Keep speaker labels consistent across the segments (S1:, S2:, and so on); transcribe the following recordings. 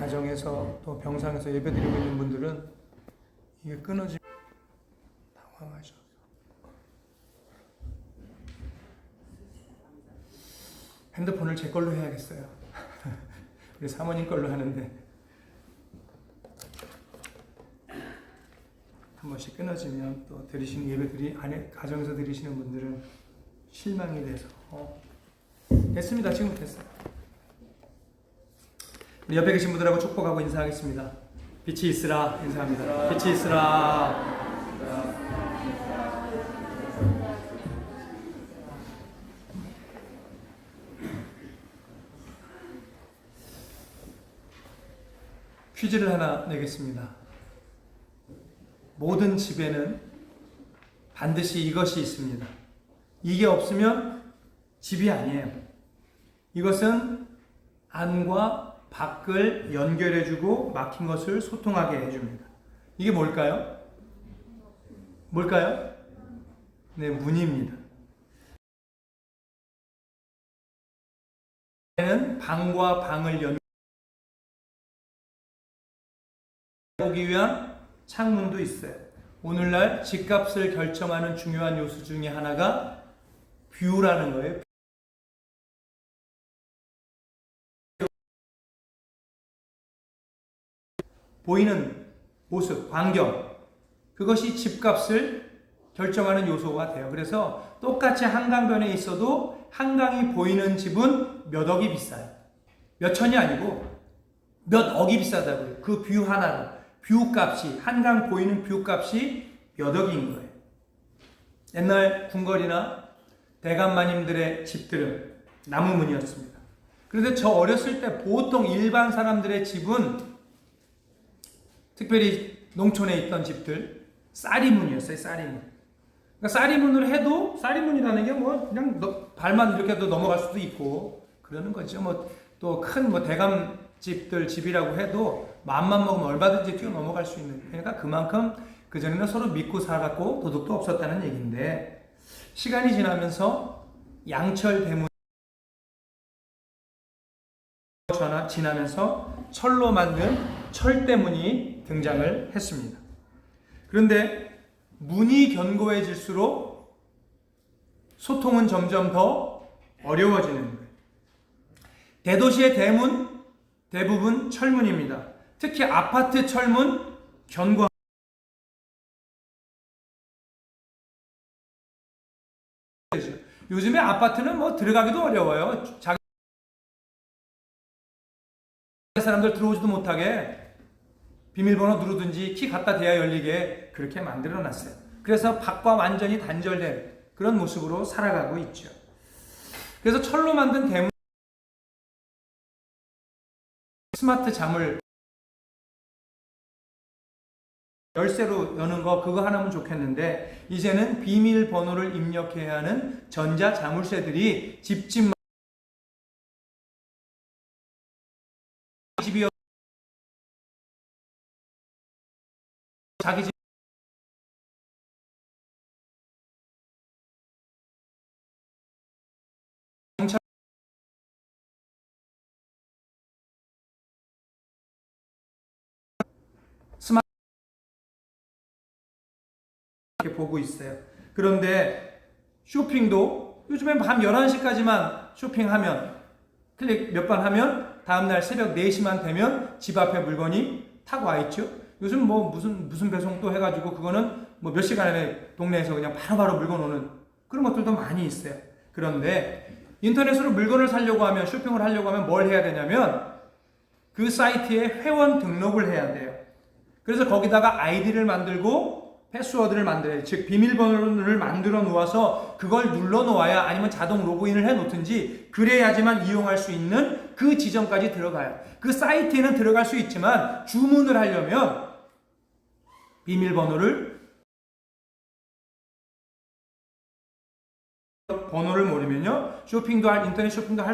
S1: 가정에서 또 병상에서 예배드리고 있는 분들은 이게 끊어지면 당황하셔서 핸드폰을 제 걸로 해야겠어요. 우리 사모님 걸로 하는데 한 번씩 끊어지면 또 드리시는 예배들이 안에 가정에서 드리시는 분들은 실망이 돼서 됐습니다. 지금 됐어요. 우리 옆에 계신 분들하고 축복하고 인사하겠습니다. 빛이 있으라 인사합니다. 빛이 있으라. 퀴즈를 하나 내겠습니다. 모든 집에는 반드시 이것이 있습니다. 이게 없으면 집이 아니에요. 이것은 안과 밖을 연결해주고 막힌 것을 소통하게 해줍니다. 이게 뭘까요? 뭘까요? 네, 문입니다. 방과 방을 연결하기 위한 창문도 있어요. 오늘날 집값을 결정하는 중요한 요소 중에 하나가 뷰라는 거예요. 보이는 모습, 광경, 그것이 집값을 결정하는 요소가 돼요. 그래서 똑같이 한강변에 있어도 한강이 보이는 집은 몇 억이 비싸요. 몇 천이 아니고 몇 억이 비싸다고요. 그 뷰 하나로. 뷰 값이, 한강 보이는 뷰 값이 몇 억인 거예요. 옛날 궁궐이나 대감마님들의 집들은 나무문이었습니다. 그런데 저 어렸을 때 보통 일반 사람들의 집은 특별히 농촌에 있던 집들 쌀이문이었어요. 쌀이문. 그러니까 쌀이문을 해도 쌀이문이라는 게 뭐 그냥 발만 이렇게 해도 넘어갈 수도 있고 그러는 거죠. 뭐 또 큰 뭐 대감 집들 집이라고 해도 마음만 먹으면 얼마든지 뛰어 넘어갈 수 있는. 그러니까 그만큼 그 전에는 서로 믿고 살았고 도둑도 없었다는 얘기인데 시간이 지나면서 양철 대문 지나면서 철로 만든 철대문이 등장을 했습니다. 그런데 문이 견고해질수록 소통은 점점 더 어려워지는 거예요. 대도시의 대문 대부분 철문입니다. 특히 아파트 철문 견고. 요즘에 아파트는 뭐 들어가기도 어려워요. 자기 사람들 들어오지도 못하게 비밀번호 누르든지 키 갖다 대야 열리게 그렇게 만들어 놨어요. 그래서 밖과 완전히 단절된 그런 모습으로 살아가고 있죠. 그래서 철로 만든 대문 스마트 자물 열쇠로 여는 거 그거 하나면 좋겠는데 이제는 비밀번호를 입력해야 하는 전자 자물쇠들이 집집마다 집이 자기 집 경찰 스마트 이렇게 보고 있어요. 그런데 쇼핑도 요즘엔 밤 11시까지만 쇼핑하면 클릭 몇 번 하면 다음날 새벽 4시만 되면 집 앞에 물건이 타고 와 있죠. 요즘 뭐 무슨 배송 또 해가지고 그거는 뭐 몇 시간 안에 동네에서 그냥 바로바로 물건 오는 그런 것들도 많이 있어요. 그런데 인터넷으로 물건을 사려고 하면 쇼핑을 하려고 하면 뭘 해야 되냐면 그 사이트에 회원 등록을 해야 돼요. 그래서 거기다가 아이디를 만들고 패스워드를 만들어요. 즉 비밀번호를 만들어 놓아서 그걸 눌러 놓아야 아니면 자동 로그인을 해 놓든지 그래야지만 이용할 수 있는 그 지점까지 들어가요. 그 사이트에는 들어갈 수 있지만 주문을 하려면 비밀번호를 번호를 모르면요 인터넷 쇼핑도 할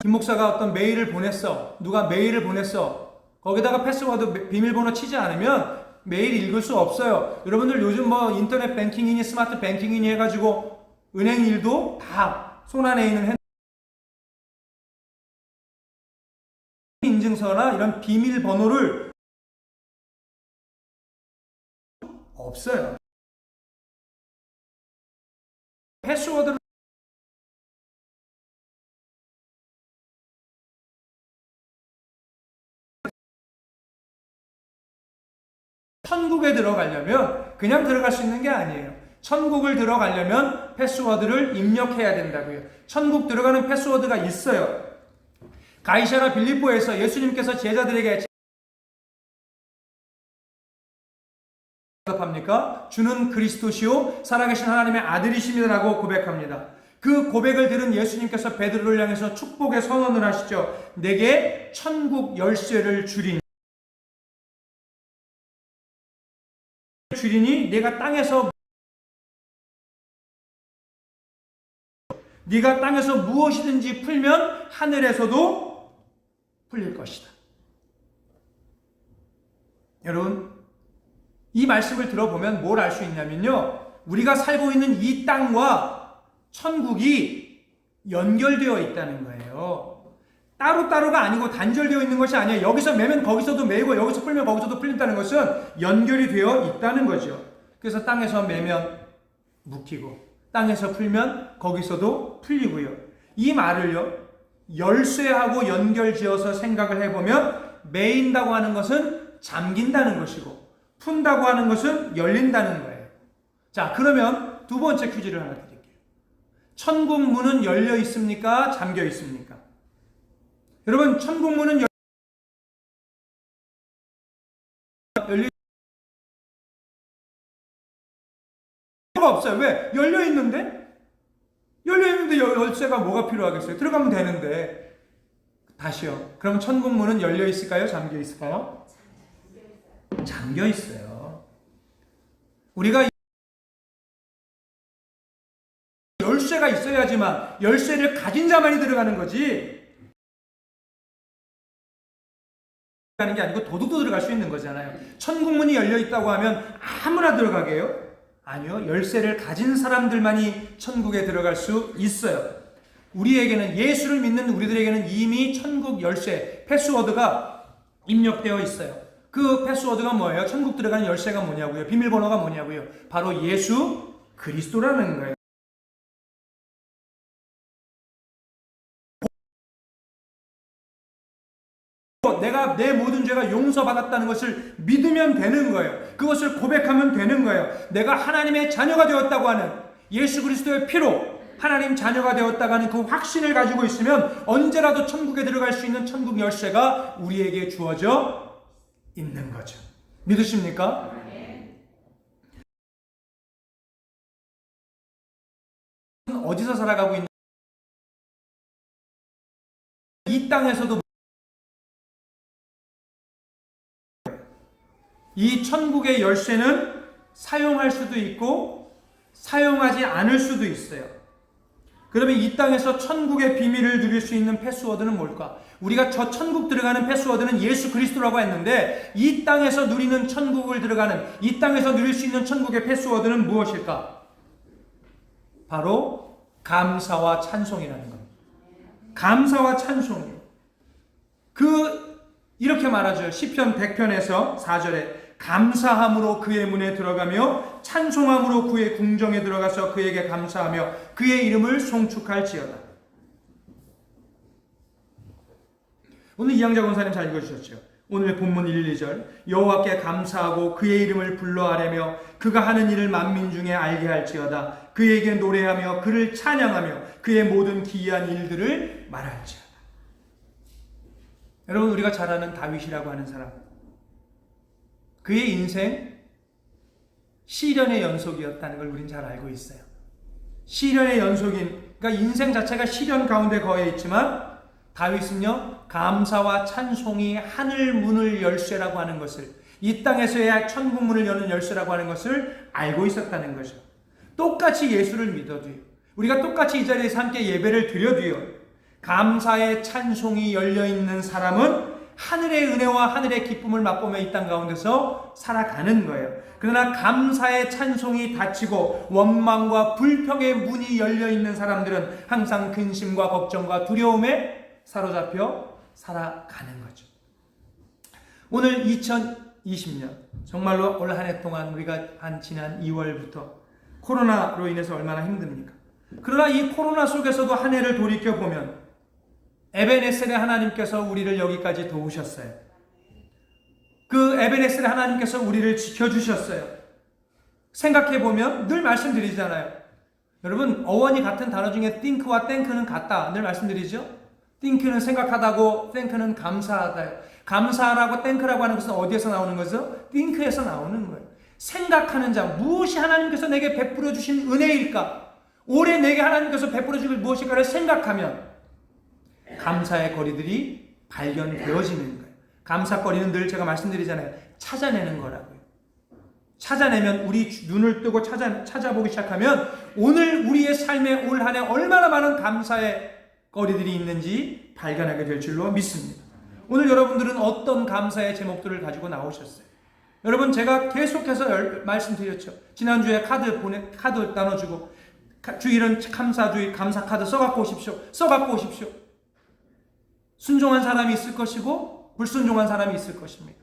S1: 김 목사가 어떤 메일을 보냈어. 누가 메일을 보냈어. 거기다가 패스워드 비밀번호 치지 않으면 메일 읽을 수 없어요. 여러분들 요즘 뭐 인터넷 뱅킹이니 스마트 뱅킹이니 해가지고 은행 일도 다 손안에 있는 인증서나 이런 비밀번호를 없어요. 패스워드를 천국에 들어가려면 그냥 들어갈 수 있는 게 아니에요. 천국을 들어가려면 패스워드를 입력해야 된다고요. 천국 들어가는 패스워드가 있어요. 가이사라 빌립보에서 예수님께서 제자들에게 합니까? 주는 그리스도시요 살아계신 하나님의 아들이십니다라고 고백합니다. 그 고백을 들은 예수님께서 베드로를 향해서 축복의 선언을 하시죠. 내게 천국 열쇠를 주리니 네가 땅에서 무엇이든지 풀면 하늘에서도 풀릴 것이다. 여러분, 이 말씀을 들어보면 뭘 알 수 있냐면요, 우리가 살고 있는 이 땅과 천국이 연결되어 있다는 거예요. 따로따로가 아니고 단절되어 있는 것이 아니에요. 여기서 매면 거기서도 매고 여기서 풀면 거기서도 풀린다는 것은 연결이 되어 있다는 거죠. 그래서 땅에서 매면 묶이고 땅에서 풀면 거기서도 풀리고요. 이 말을요, 열쇠하고 연결지어서 생각을 해보면 매인다고 하는 것은 잠긴다는 것이고 푼다고 하는 것은 열린다는 거예요. 자, 그러면 두 번째 퀴즈를 하나 드릴게요. 천국 문은 열려 있습니까? 잠겨 있습니까? 여러분, 천국 문은 열려 필요가 없어요. 왜? 열려 있는데 열쇠가 뭐가 필요하겠어요? 들어가면 되는데. 다시요. 그럼 천국 문은 열려 있을까요? 잠겨 있을까요? 잠겨 있어요. 우리가 열쇠가 있어야지만 열쇠를 가진 자만이 들어가는 거지. 가는 게 아니고 도둑도 들어갈 수 있는 거잖아요. 천국 문이 열려 있다고 하면 아무나 들어가게요? 아니요. 열쇠를 가진 사람들만이 천국에 들어갈 수 있어요. 우리에게는, 예수를 믿는 우리들에게는 이미 천국 열쇠, 패스워드가 입력되어 있어요. 그 패스워드가 뭐예요? 천국 들어가는 열쇠가 뭐냐고요? 비밀번호가 뭐냐고요? 바로 예수 그리스도라는 거예요. 내가 내 모든 죄가 용서받았다는 것을 믿으면 되는 거예요. 그것을 고백하면 되는 거예요. 내가 하나님의 자녀가 되었다고 하는, 예수 그리스도의 피로 하나님 자녀가 되었다고 하는 그 확신을 가지고 있으면 언제라도 천국에 들어갈 수 있는 천국 열쇠가 우리에게 주어져 있는 거죠. 믿으십니까? 어디서 살아가고 있는, 이 땅에서도 이 천국의 열쇠는 사용할 수도 있고 사용하지 않을 수도 있어요. 그러면 이 땅에서 천국의 비밀을 누릴 수 있는 패스워드는 뭘까? 우리가 저 천국 들어가는 패스워드는 예수 그리스도라고 했는데, 이 땅에서 누리는 천국을 들어가는, 이 땅에서 누릴 수 있는 천국의 패스워드는 무엇일까? 바로 감사와 찬송이라는 겁니다. 감사와 찬송이요. 이렇게 말하죠. 시편 100편에서 4절에 감사함으로 그의 문에 들어가며 찬송함으로 그의 궁정에 들어가서 그에게 감사하며 그의 이름을 송축할지어다. 오늘 이양자 권사님 잘 읽어주셨죠? 오늘 본문 1, 2절 여호와께 감사하고 그의 이름을 불러 아뢰며 그가 하는 일을 만민 중에 알게 할지어다. 그에게 노래하며 그를 찬양하며 그의 모든 기이한 일들을 말할지어다. 여러분, 우리가 잘 아는 다윗이라고 하는 사람, 그의 인생 시련의 연속이었다는 걸 우린 잘 알고 있어요. 시련의 연속인, 그러니까 인생 자체가 시련 가운데 거해 있지만 다윗은요, 감사와 찬송이 하늘 문을 열쇠라고 하는 것을, 이 땅에서의 천국 문을 여는 열쇠라고 하는 것을 알고 있었다는 거죠. 똑같이 예수를 믿어도요, 우리가 똑같이 이 자리에서 함께 예배를 드려도요, 감사의 찬송이 열려있는 사람은 하늘의 은혜와 하늘의 기쁨을 맛보며 이 땅 가운데서 살아가는 거예요. 그러나 감사의 찬송이 닫히고 원망과 불평의 문이 열려있는 사람들은 항상 근심과 걱정과 두려움에 사로잡혀 살아가는 거죠. 오늘 2020년 정말로 올 한 해 동안 우리가 지난 2월부터 코로나로 인해서 얼마나 힘듭니까? 그러나 이 코로나 속에서도 한 해를 돌이켜보면 에베네셀의 하나님께서 우리를 여기까지 도우셨어요. 그 에베네셀의 하나님께서 우리를 지켜주셨어요. 생각해보면 늘 말씀드리잖아요. 여러분, 어원이 같은 단어 중에 think와 thank는 같다. 늘 말씀드리죠. think는 생각하다고 thank는 감사하다. 감사라고 thank라고 하는 것은 어디에서 나오는 거죠? think에서 나오는 거예요. 생각하는 자, 무엇이 하나님께서 내게 베풀어 주신 은혜일까? 올해 내게 하나님께서 베풀어 주실 무엇일까를 생각하면 감사의 거리들이 발견되어지는 거예요. 감사거리는 늘 제가 말씀드리잖아요. 찾아내는 거라고요. 찾아내면 우리 눈을 뜨고 찾아보기 시작하면 오늘 우리의 삶에 올 한 해 얼마나 많은 감사의 거리들이 있는지 발견하게 될 줄로 믿습니다. 오늘 여러분들은 어떤 감사의 제목들을 가지고 나오셨어요? 여러분, 제가 계속해서 말씀드렸죠. 지난주에 카드 나눠주고 주일은 감사주일 감사 카드 써갖고 오십시오. 순종한 사람이 있을 것이고 불순종한 사람이 있을 것입니다.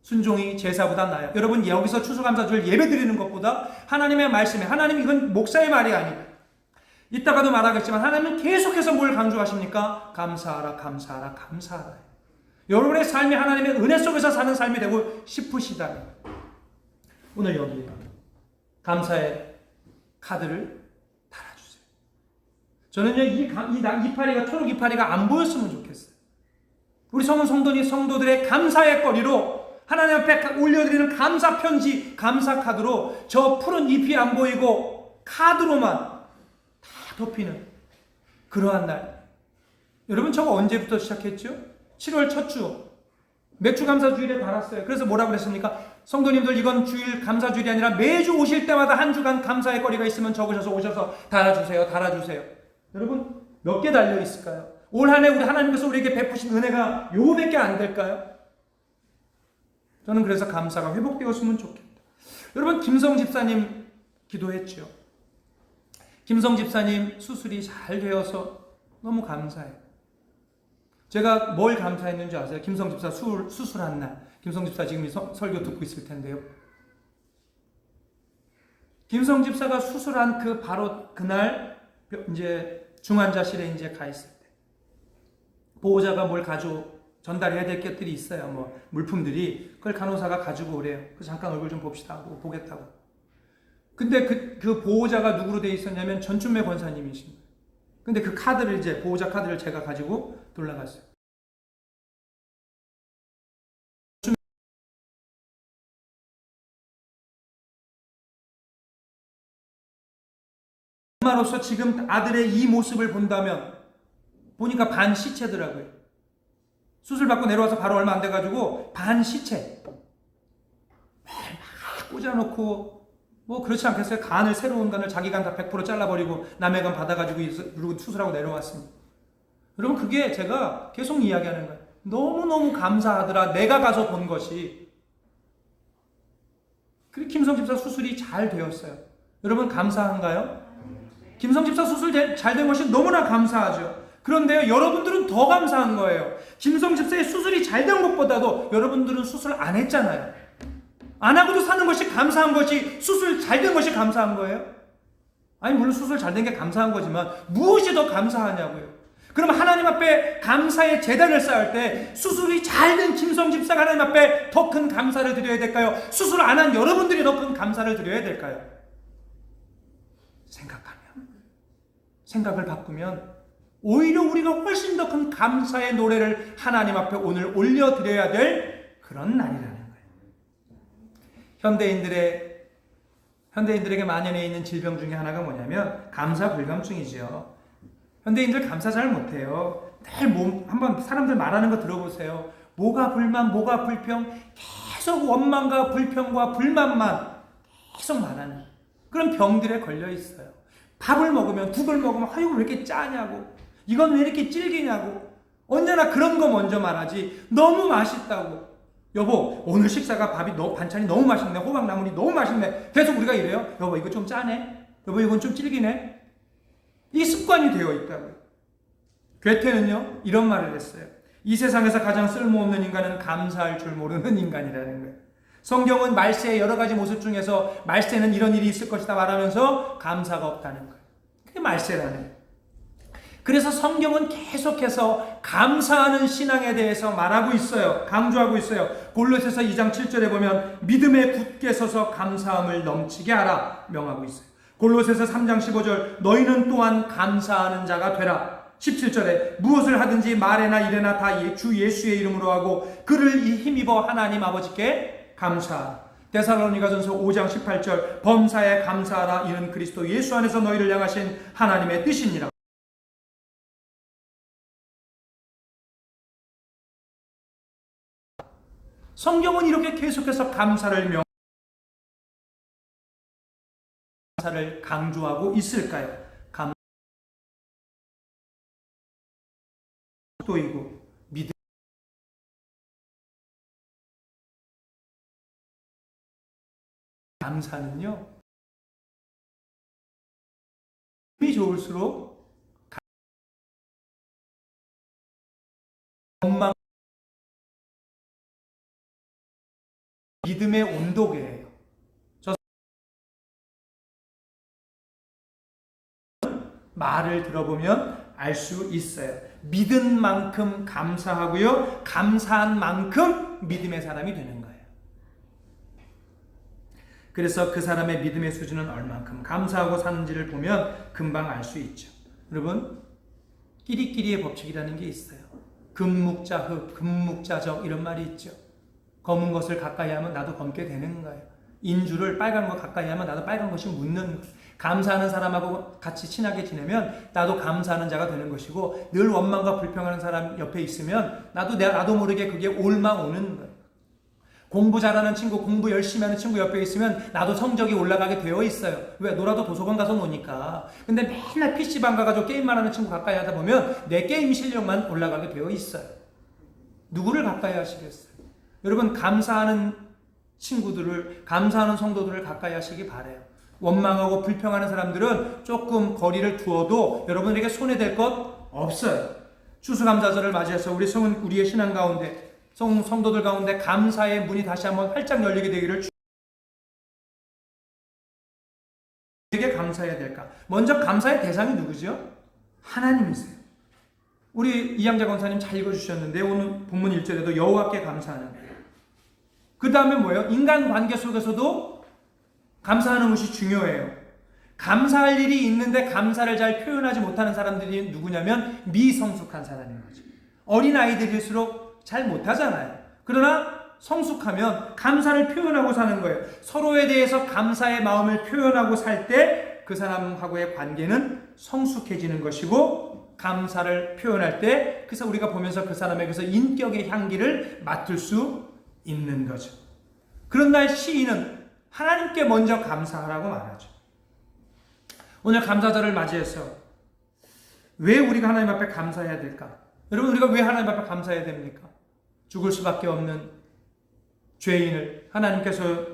S1: 순종이 제사보다 나아요. 여러분, 여기서 추수감사주일 예배 드리는 것보다 하나님의 말씀에, 하나님 이건 목사의 말이 아니에요. 이따가도 말하겠지만 하나님은 계속해서 뭘 강조하십니까? 감사하라. 여러분의 삶이 하나님의 은혜 속에서 사는 삶이 되고 싶으시다면 오늘 여기에 감사의 카드를 달아주세요. 저는요, 이 이파리가, 초록 이파리가 안 보였으면 좋겠어요. 우리 성도들의 감사의 거리로 하나님 앞에 올려드리는 감사 편지, 감사 카드로 저 푸른 잎이 안 보이고 카드로만 다 덮이는 그러한 날. 여러분, 저거 언제부터 시작했죠? 7월 첫 주 맥주 감사주일에 달았어요. 그래서 뭐라고 그랬습니까? 성도님들, 이건 주일 감사주일이 아니라 매주 오실 때마다 한 주간 감사의 거리가 있으면 적으셔서 오셔서 달아주세요. 여러분, 몇 개 달려 있을까요? 올 한 해 우리 하나님께서 우리에게 베푸신 은혜가 요거밖에 안 될까요? 저는 그래서 감사가 회복되었으면 좋겠다. 여러분, 김성 집사님 기도했죠. 김성 집사님 수술이 잘 되어서 너무 감사해요. 제가 뭘 감사했는지 아세요? 김성 집사 수술한 날. 김성 집사 지금 설교 듣고 있을 텐데요. 김성 집사가 수술한 바로 그날 이제 중환자실에 이제 가 있을 때 보호자가 뭘 전달해야 될 것들이 있어요. 뭐 물품들이. 그걸 간호사가 가지고 오래요. 그래서 잠깐 얼굴 좀 봅시다 하고 보겠다고. 근데 그 보호자가 누구로 돼 있었냐면 전춘매 권사님이십니다. 근데 그 카드를 보호자 카드를 제가 가지고 돌아갔어요. 엄마로서 지금 아들의 이 모습을 본다면 보니까 반 시체더라고요. 수술 받고 내려와서 바로 얼마 안 돼가지고 반 시체 막 꽂아놓고 뭐 그렇지 않겠어요? 새로운 간을 자기 간 다 100% 잘라버리고 남의 간 받아가지고 그리고 수술하고 내려왔습니다. 여러분, 그게 제가 계속 이야기하는 거예요. 너무너무 감사하더라. 내가 가서 본 것이. 그리고 김성 집사 수술이 잘 되었어요. 여러분, 감사한가요? 김성 집사 수술 잘 된 것이 너무나 감사하죠. 그런데요, 여러분들은 더 감사한 거예요. 김성 집사의 수술이 잘 된 것보다도 여러분들은 수술 안 했잖아요. 안 하고도 사는 것이 감사한 것이, 수술 잘 된 것이 감사한 거예요? 아니, 물론 수술 잘 된 게 감사한 거지만 무엇이 더 감사하냐고요. 그럼 하나님 앞에 감사의 제단을 쌓을 때 수술이 잘 된 김성 집사가 하나님 앞에 더 큰 감사를 드려야 될까요? 수술 안 한 여러분들이 더 큰 감사를 드려야 될까요? 생각을 바꾸면 오히려 우리가 훨씬 더 큰 감사의 노래를 하나님 앞에 오늘 올려드려야 될 그런 날이라는 거예요. 현대인들에게 만연해 있는 질병 중에 하나가 뭐냐면 감사불감증이죠. 현대인들 감사 잘 못해요. 한번 사람들 말하는 거 들어보세요. 뭐가 불만, 뭐가 불평, 계속 원망과 불평과 불만만 계속 말하는 그런 병들에 걸려 있어요. 밥을 먹으면, 국을 먹으면 아이고 왜 이렇게 짜냐고, 이건 왜 이렇게 질기냐고, 언제나 그런 거 먼저 말하지. 너무 맛있다고. 여보, 오늘 식사가 반찬이 너무 맛있네. 호박나물이 너무 맛있네. 계속 우리가 이래요. 여보, 이거 좀 짜네. 여보, 이건 좀 질기네. 이 습관이 되어 있다고요. 괴테는요, 이런 말을 했어요. 이 세상에서 가장 쓸모없는 인간은 감사할 줄 모르는 인간이라는 거예요. 성경은 말세의 여러 가지 모습 중에서 말세는 이런 일이 있을 것이다 말하면서 감사가 없다는 거예요. 그게 말세라는 거예요. 그래서 성경은 계속해서 감사하는 신앙에 대해서 말하고 있어요. 강조하고 있어요. 골로새서 2장 7절에 보면 믿음에 굳게 서서 감사함을 넘치게 하라 명하고 있어요. 골로새서 3장 15절 너희는 또한 감사하는 자가 되라. 17절에 무엇을 하든지 말에나 일에나 다 주 예수의 이름으로 하고 그를 힘입어 하나님 아버지께 감사하라. 데살로니가전서 5장 18절 범사에 감사하라. 이는 그리스도 예수 안에서 너희를 향하신 하나님의 뜻이니라. 성경은 이렇게 계속해서 감사를 강조하고 있을까요? 감사이고 믿음. 감사는요, 힘이 좋을수록 원망 믿음의 온도계예요. 말을 들어보면 알 수 있어요. 믿은 만큼 감사하고요, 감사한 만큼 믿음의 사람이 되는 거예요. 그래서 그 사람의 믿음의 수준은 얼만큼 감사하고 사는지를 보면 금방 알 수 있죠. 여러분, 끼리끼리의 법칙이라는 게 있어요. 금묵자흑, 금묵자적 이런 말이 있죠. 검은 것을 가까이 하면 나도 검게 되는 거예요. 인주를 빨간 거 가까이 하면 나도 빨간 것이 묻는 거예요. 감사하는 사람하고 같이 친하게 지내면 나도 감사하는 자가 되는 것이고, 늘 원망과 불평하는 사람 옆에 있으면 나도 모르게 그게 올라오는 거예요. 공부 잘하는 친구, 공부 열심히 하는 친구 옆에 있으면 나도 성적이 올라가게 되어 있어요. 왜? 놀아도 도서관 가서 노니까. 근데 맨날 PC방 가가지고 게임만 하는 친구 가까이 하다 보면 내 게임 실력만 올라가게 되어 있어요. 누구를 가까이 하시겠어요? 여러분, 감사하는 친구들을, 감사하는 성도들을 가까이 하시기 바라요. 원망하고 불평하는 사람들은 조금 거리를 두어도 여러분에게 손해될 것 없어요. 추수감사절을 맞이해서 우리의 신앙 가운데, 성도들 가운데 감사의 문이 다시 한번 활짝 열리게 되기를 어떻게 감사해야 될까? 먼저 감사의 대상이 누구죠? 하나님이세요. 우리 이양자 권사님 잘 읽어주셨는데 오늘 본문 1절에도 여호와께 감사하는 거예요. 그 다음에 뭐예요? 인간관계 속에서도 감사하는 것이 중요해요. 감사할 일이 있는데 감사를 잘 표현하지 못하는 사람들이 누구냐면 미성숙한 사람인 거죠. 어린아이들일수록 잘 못하잖아요. 그러나 성숙하면 감사를 표현하고 사는 거예요. 서로에 대해서 감사의 마음을 표현하고 살 때 그 사람하고의 관계는 성숙해지는 것이고, 감사를 표현할 때 그래서 우리가 보면서 그 사람에게서 인격의 향기를 맡을 수 있는 거죠. 그런 날 시인은 하나님께 먼저 감사하라고 말하죠. 오늘 감사절을 맞이해서 왜 우리가 하나님 앞에 감사해야 될까? 여러분, 우리가 왜 하나님 앞에 감사해야 됩니까? 죽을 수밖에 없는 죄인을 하나님께서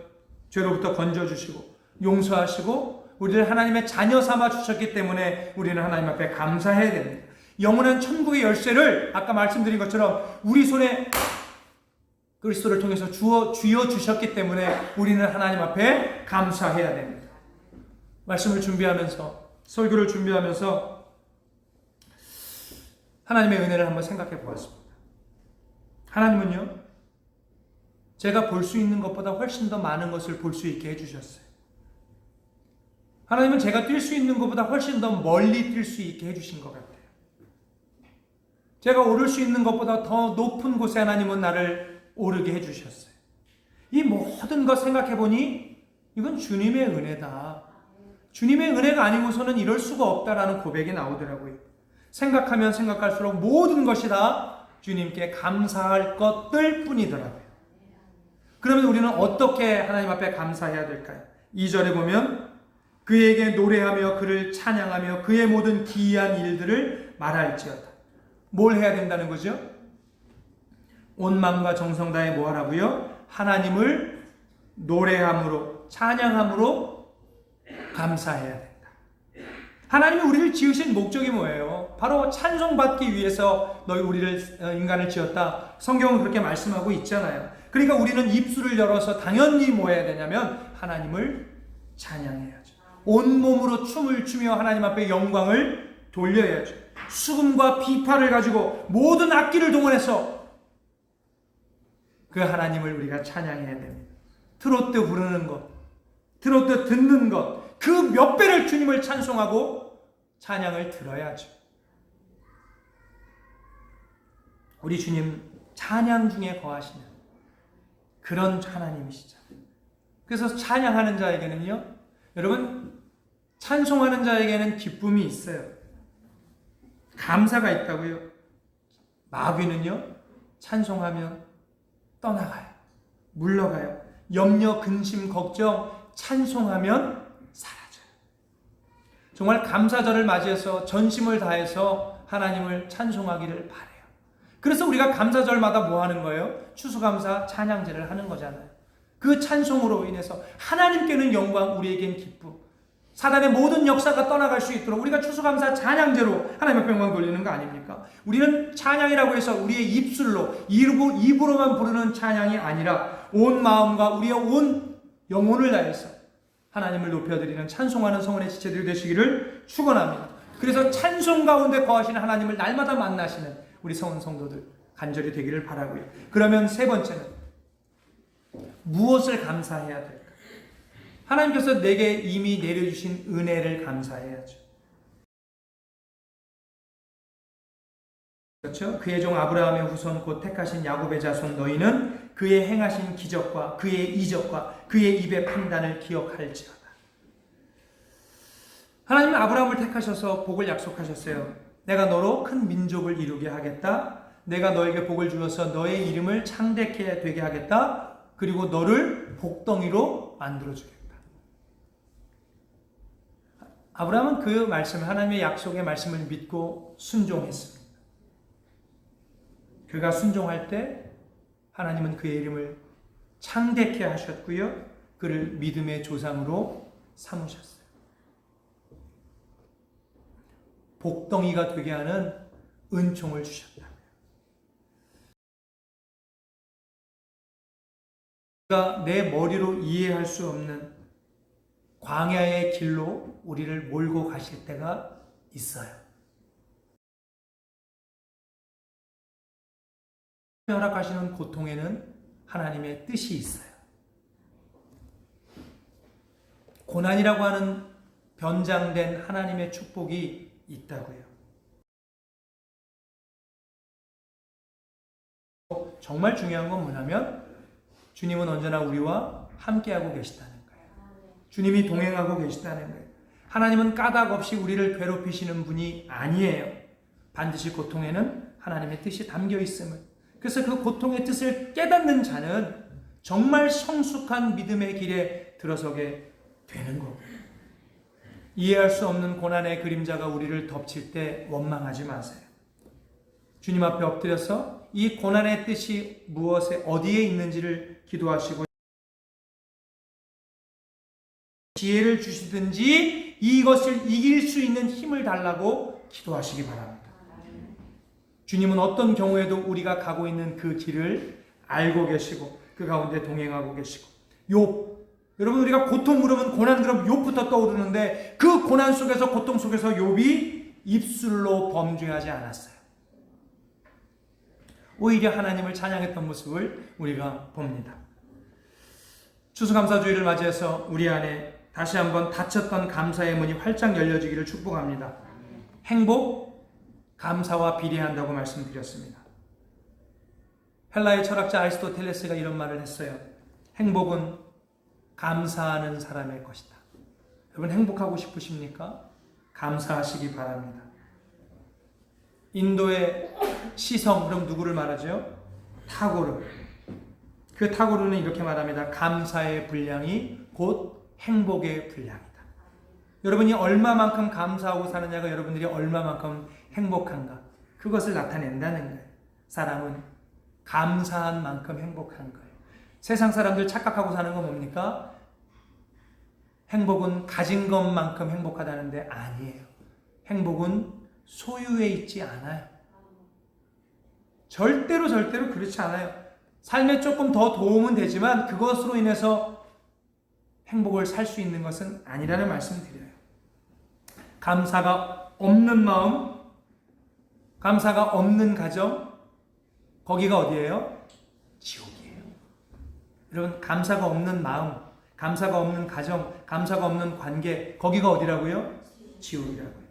S1: 죄로부터 건져주시고 용서하시고 우리를 하나님의 자녀 삼아 주셨기 때문에 우리는 하나님 앞에 감사해야 됩니다. 영원한 천국의 열쇠를 아까 말씀드린 것처럼 우리 손에 그리스도를 통해서 쥐어 주셨기 때문에 우리는 하나님 앞에 감사해야 됩니다. 말씀을 준비하면서, 설교를 준비하면서 하나님의 은혜를 한번 생각해 보았습니다. 하나님은요, 제가 볼 수 있는 것보다 훨씬 더 많은 것을 볼 수 있게 해주셨어요. 하나님은 제가 뛸 수 있는 것보다 훨씬 더 멀리 뛸 수 있게 해주신 것 같아요. 제가 오를 수 있는 것보다 더 높은 곳에 하나님은 나를 오르게 해주셨어요. 이 모든 것 생각해 보니 이건 주님의 은혜다. 주님의 은혜가 아니고서는 이럴 수가 없다라는 고백이 나오더라고요. 생각하면 생각할수록 모든 것이 다 주님께 감사할 것들 뿐이더라고요. 그러면 우리는 어떻게 하나님 앞에 감사해야 될까요? 2절에 보면 그에게 노래하며 그를 찬양하며 그의 모든 기이한 일들을 말할지어다. 뭘 해야 된다는 거죠? 온 마음과 정성 다해 뭐 하라고요? 하나님을 노래함으로, 찬양함으로 감사해야 된다. 하나님이 우리를 지으신 목적이 뭐예요? 바로 찬송받기 위해서 인간을 지었다. 성경은 그렇게 말씀하고 있잖아요. 그러니까 우리는 입술을 열어서 당연히 뭐 해야 되냐면 하나님을 찬양해야죠. 온몸으로 춤을 추며 하나님 앞에 영광을 돌려야죠. 수금과 비파를 가지고 모든 악기를 동원해서 그 하나님을 우리가 찬양해야 됩니다. 트로트 부르는 것, 트로트 듣는 것, 그 몇 배를 주님을 찬송하고 찬양을 들어야죠. 우리 주님 찬양 중에 거하시는 그런 하나님이시잖아요. 그래서 찬양하는 자에게는요, 여러분, 찬송하는 자에게는 기쁨이 있어요. 감사가 있다고요. 마귀는요, 찬송하면 떠나가요. 물러가요. 염려, 근심, 걱정, 찬송하면 사라져요. 정말 감사절을 맞이해서 전심을 다해서 하나님을 찬송하기를 바라요. 그래서 우리가 감사절마다 뭐 하는 거예요? 추수감사 찬양제를 하는 거잖아요. 그 찬송으로 인해서 하나님께는 영광, 우리에겐 기쁨, 사단의 모든 역사가 떠나갈 수 있도록 우리가 추수감사 찬양제로 하나님 앞에 영광 돌리는 거 아닙니까? 우리는 찬양이라고 해서 우리의 입술로, 입으로만 부르는 찬양이 아니라 온 마음과 우리의 온 영혼을 다해서 하나님을 높여드리는 찬송하는 성원의 지체들이 되시기를 축원합니다. 그래서 찬송 가운데 거하시는 하나님을 날마다 만나시는 우리 성원 성도들 간절히 되기를 바라고요. 그러면 세 번째는 무엇을 감사해야 될까? 하나님께서 내게 이미 내려주신 은혜를 감사해야죠. 그렇죠? 그의 종 아브라함의 후손 곧 택하신 야곱의 자손 너희는 그의 행하신 기적과 그의 이적과 그의 입의 판단을 기억할지어다. 하나님은 아브라함을 택하셔서 복을 약속하셨어요. 내가 너로 큰 민족을 이루게 하겠다. 내가 너에게 복을 주어서 너의 이름을 창대케 되게 하겠다. 그리고 너를 복덩이로 만들어주겠다. 아브라함은 그 말씀, 하나님의 약속의 말씀을 믿고 순종했습니다. 그가 순종할 때 하나님은 그의 이름을 창대케 하셨고요. 그를 믿음의 조상으로 삼으셨어요. 복덩이가 되게 하는 은총을 주셨다. 그가 내 머리로 이해할 수 없는 광야의 길로 우리를 몰고 가실 때가 있어요. 허락하시는 고통에는 하나님의 뜻이 있어요. 고난이라고 하는 변장된 하나님의 축복이 있다고요. 정말 중요한 건 뭐냐면 주님은 언제나 우리와 함께하고 계시다는 거예요. 주님이 동행하고 계시다는 거예요. 하나님은 까닭 없이 우리를 괴롭히시는 분이 아니에요. 반드시 고통에는 하나님의 뜻이 담겨 있음을. 그래서 그 고통의 뜻을 깨닫는 자는 정말 성숙한 믿음의 길에 들어서게 되는 거고요. 이해할 수 없는 고난의 그림자가 우리를 덮칠 때 원망하지 마세요. 주님 앞에 엎드려서 이 고난의 뜻이 무엇에 어디에 있는지를 기도하시고 지혜를 주시든지 이것을 이길 수 있는 힘을 달라고 기도하시기 바랍니다. 주님은 어떤 경우에도 우리가 가고 있는 그 길을 알고 계시고 그 가운데 동행하고 계시고 욥, 여러분 우리가 고통 그러면 고난 그러면 욥부터 떠오르는데 그 고난 속에서 고통 속에서 욥이 입술로 범죄하지 않았어요. 오히려 하나님을 찬양했던 모습을 우리가 봅니다. 추수감사주의를 맞이해서 우리 안에 다시 한번 닫혔던 감사의 문이 활짝 열려지기를 축복합니다. 행복, 감사와 비례한다고 말씀드렸습니다. 헬라의 철학자 아리스토텔레스가 이런 말을 했어요. 행복은 감사하는 사람의 것이다. 여러분 행복하고 싶으십니까? 감사하시기 바랍니다. 인도의 시성, 그럼 누구를 말하죠? 타고르. 그 타고르는 이렇게 말합니다. 감사의 분량이 곧 행복의 분량이다. 여러분이 얼마만큼 감사하고 사느냐가 여러분들이 얼마만큼 행복한가, 그것을 나타낸다는 거예요. 사람은 감사한 만큼 행복한 거예요. 세상 사람들 착각하고 사는 건 뭡니까? 행복은 가진 것만큼 행복하다는데 아니에요. 행복은 소유에 있지 않아요. 절대로 그렇지 않아요. 삶에 조금 더 도움은 되지만 그것으로 인해서 행복을 살 수 있는 것은 아니라는 말씀을 드려요. 감사가 없는 마음, 감사가 없는 가정, 거기가 어디예요? 지옥이에요. 여러분, 감사가 없는 마음, 감사가 없는 가정, 감사가 없는 관계, 거기가 어디라고요? 지옥이라고요.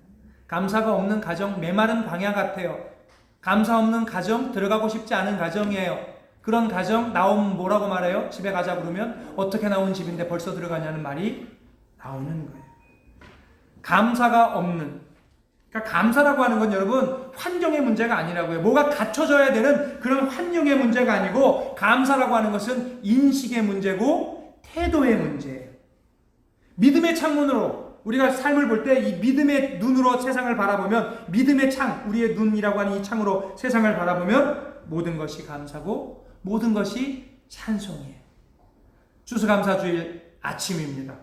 S1: 감사가 없는 가정, 메마른 광야 같아요. 감사 없는 가정, 들어가고 싶지 않은 가정이에요. 그런 가정 나오면 뭐라고 말해요? 집에 가자 그러면 어떻게 나온 집인데 벌써 들어가냐는 말이 나오는 거예요. 감사가 없는, 그러니까 감사라고 하는 건 여러분 환경의 문제가 아니라고요. 뭐가 갖춰져야 되는 그런 환경의 문제가 아니고, 감사라고 하는 것은 인식의 문제고 태도의 문제예요. 믿음의 창문으로 우리가 삶을 볼 때 이 믿음의 눈으로 세상을 바라보면, 믿음의 창, 우리의 눈이라고 하는 이 창으로 세상을 바라보면 모든 것이 감사고 모든 것이 찬송이에요. 추수감사주일 아침입니다.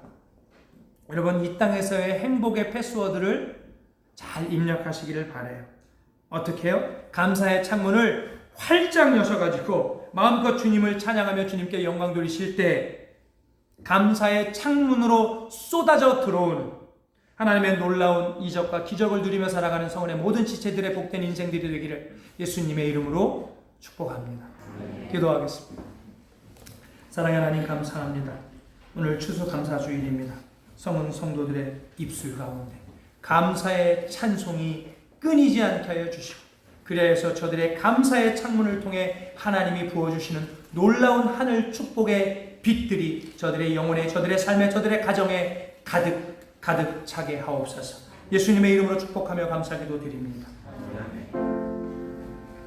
S1: 여러분, 이 땅에서의 행복의 패스워드를 잘 입력하시기를 바라요. 어떻게 해요? 감사의 창문을 활짝 여셔가지고 마음껏 주님을 찬양하며 주님께 영광 돌리실 때 감사의 창문으로 쏟아져 들어오는 하나님의 놀라운 이적과 기적을 누리며 살아가는 성원의 모든 지체들의 복된 인생들이 되기를 예수님의 이름으로 축복합니다. 기도하겠습니다. 사랑의 하나님, 감사합니다. 오늘 추수감사주일입니다. 성은 성도들의 입술 가운데 감사의 찬송이 끊이지 않게 하여 주시고, 그래서 저들의 감사의 창문을 통해 하나님이 부어주시는 놀라운 하늘 축복의 빛들이 저들의 영혼에, 저들의 삶에, 저들의 가정에 가득 차게 하옵소서. 예수님의 이름으로 축복하며 감사기도 드립니다.